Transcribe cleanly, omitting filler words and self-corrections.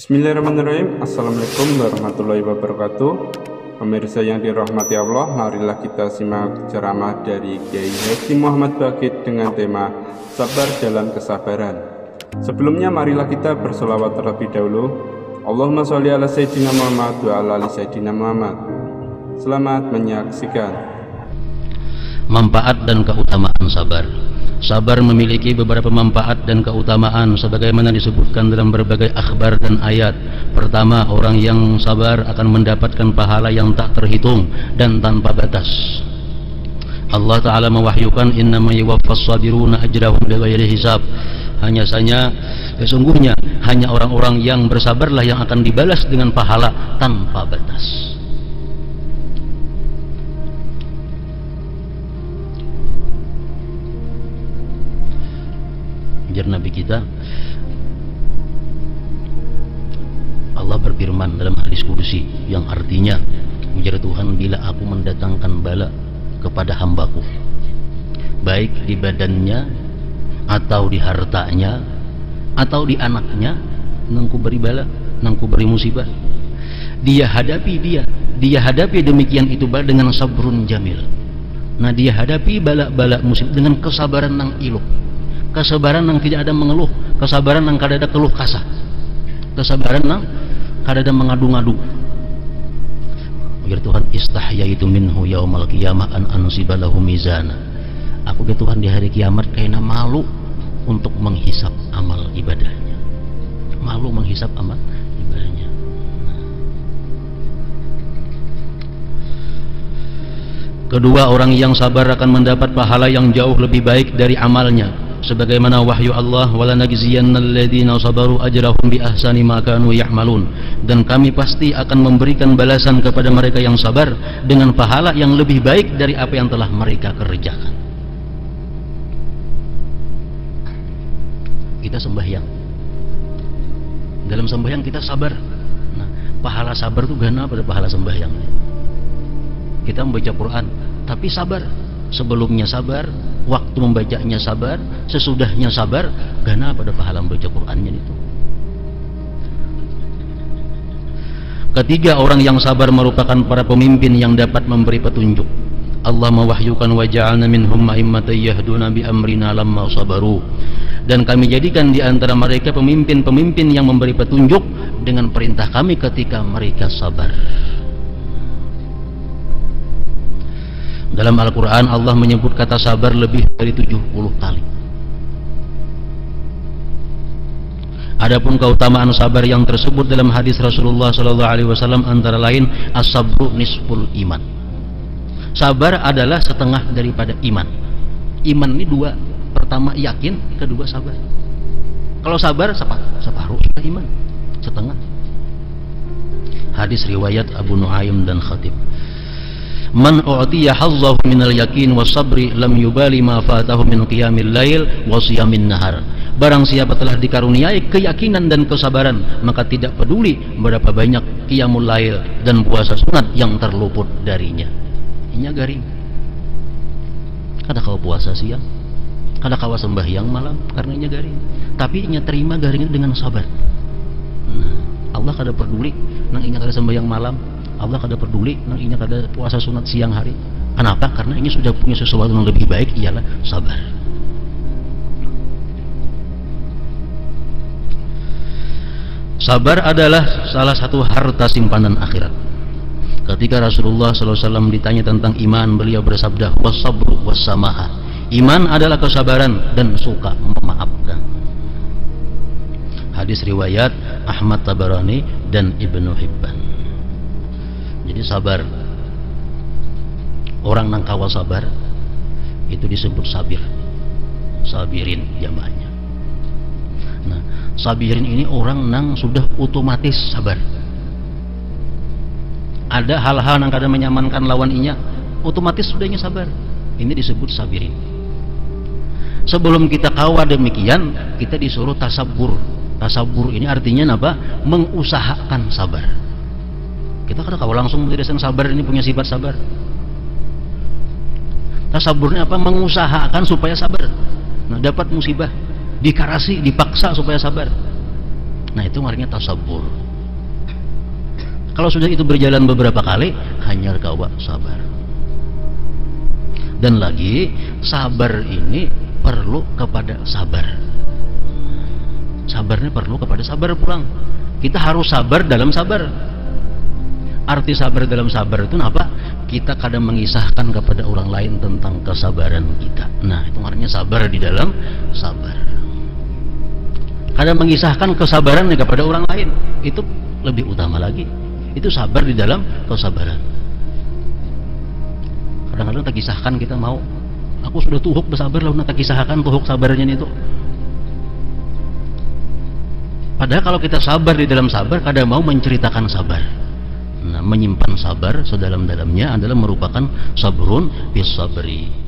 Bismillahirrahmanirrahim. Assalamualaikum warahmatullahi wabarakatuh. Pemirsa yang dirahmati Allah, marilah kita simak ceramah dari Kiai Haji Muhammad Baqit dengan tema Sabar Dalam Kesabaran. Sebelumnya marilah kita berselawat terlebih dahulu. Allahumma sholli ala Sayyidina Muhammad wa ala ali Sayyidina Muhammad. Selamat menyaksikan. Manfaat dan keutamaan sabar. Sabar memiliki beberapa manfaat dan keutamaan sebagaimana disebutkan dalam berbagai akhbar dan ayat. Pertama, orang yang sabar akan mendapatkan pahala yang tak terhitung dan tanpa batas. Allah Ta'ala mewahyukan innama yuwaffas sabiruna ajrahum bighairi hisab. Sesungguhnya hanya orang-orang yang bersabarlah yang akan dibalas dengan pahala tanpa batas. Nabi kita, Allah berfirman dalam hadis kudusi yang artinya, ujar Tuhan, bila aku mendatangkan bala kepada hambaku, baik di badannya atau di hartanya atau di anaknya, nangku beri bala, nangku beri musibah, dia hadapi demikian itu bala dengan sabrun jamil. Nah, dia hadapi bala-bala musibah dengan kesabaran nang iluk, kesabaran yang tidak ada mengeluh, kesabaran yang kada ada keluh kasah, kesabaran yang kada ada mengadu-ngadu. Agar Tuhan, istahyaitu minhu yaumal qiyamah an ansibalahu mizana. Aku ke Tuhan di hari kiamat kayaknya malu untuk menghisap amal ibadahnya, malu menghisap amal ibadahnya. Kedua, orang yang sabar akan mendapat pahala yang jauh lebih baik dari amalnya, sebagaimana wahyu Allah, wala najziyannal ladzina sabaru ajrahum bi ahsani ma kanu ya'malun, dan kami pasti akan memberikan balasan kepada mereka yang sabar dengan pahala yang lebih baik dari apa yang telah mereka kerjakan. Kita sembahyang, dalam sembahyang kita sabar. Nah, pahala sabar itu gana pada pahala sembahyang. Kita membaca Quran tapi sabar, sebelumnya sabar, waktu membacanya sabar, sesudahnya sabar, gana pada pahala membaca Qur'annya itu. Ketiga, orang yang sabar merupakan para pemimpin yang dapat memberi petunjuk. Allah mewahyukan wa ja'alna minhum a'immatan yahduna bi amrina lamma sabaru, dan kami jadikan di antara mereka pemimpin-pemimpin yang memberi petunjuk dengan perintah kami ketika mereka sabar. Dalam Al-Quran Allah menyebut kata sabar lebih dari 70 kali. Adapun keutamaan sabar yang tersebut dalam hadis Rasulullah SAW antara lain as-sabru nisful iman. Sabar adalah setengah daripada iman. Iman ini dua, pertama yakin, kedua sabar. Kalau sabar separuh iman, setengah. Hadis riwayat Abu Nuaim dan Khatib. Man u'tiya hazzahu minal yakin was sabri lam yubali ma fatahu min qiyamil lail wa siyamin nahar. Barang siapa telah dikaruniai keyakinan dan kesabaran, maka tidak peduli berapa banyak qiyamul lail dan puasa sunat yang terluput darinya. Inya garing. Kada kau puasa siang, kada kau sembahyang malam karena inya garing. Tapi inya terima garingnya dengan sabar. Nah, Allah kada peduli nang inya kada sembahyang malam, Allah kada peduli nang inya kada puasa sunat siang hari. Kenapa? Karena ini sudah punya sesuatu yang lebih baik, ialah sabar. Sabar adalah salah satu harta simpanan akhirat. Ketika Rasulullah SAW ditanya tentang iman, beliau bersabda, was-sabru was-samaha. Iman adalah kesabaran dan suka memaafkan. Hadis riwayat Ahmad Tabarani dan Ibnu Hibban. Jadi sabar, orang nang kawal sabar itu disebut sabir, sabirin jamaahnya. Nah, sabirin ini orang nang sudah otomatis sabar. Ada hal-hal nang kadang menyamankan lawan inya, otomatis sudahnya sabar. Ini disebut sabirin. Sebelum kita kawa demikian, kita disuruh tasabur. Tasabur ini artinya apa? Mengusahakan sabar. Kita kada kau langsung menjadi sabar, ini punya sifat sabar. Tasaburnya apa? Mengusahakan supaya sabar. Nah, dapat musibah, dikarasi, dipaksa supaya sabar. Nah itu artinya tasabur. Kalau sudah itu berjalan beberapa kali, hanya kau sabar. Dan lagi, sabar ini perlu kepada sabar. Sabarnya perlu kepada sabar pulang. Kita harus sabar dalam sabar. Arti sabar dalam sabar itu apa? Kita kadang mengisahkan kepada orang lain tentang kesabaran kita. Nah itu artinya sabar di dalam sabar. Kadang mengisahkan kesabaran kepada orang lain, itu lebih utama lagi. Itu sabar di dalam kesabaran. Kadang-kadang tak kisahkan kita mau, aku sudah tuhuk bersabar lah, tak kisahkan tuhuk sabarnya itu. Padahal kalau kita sabar di dalam sabar, kadang mau menceritakan sabar. Nah, menyimpan sabar sedalam-dalamnya adalah merupakan sabrun bis sabri.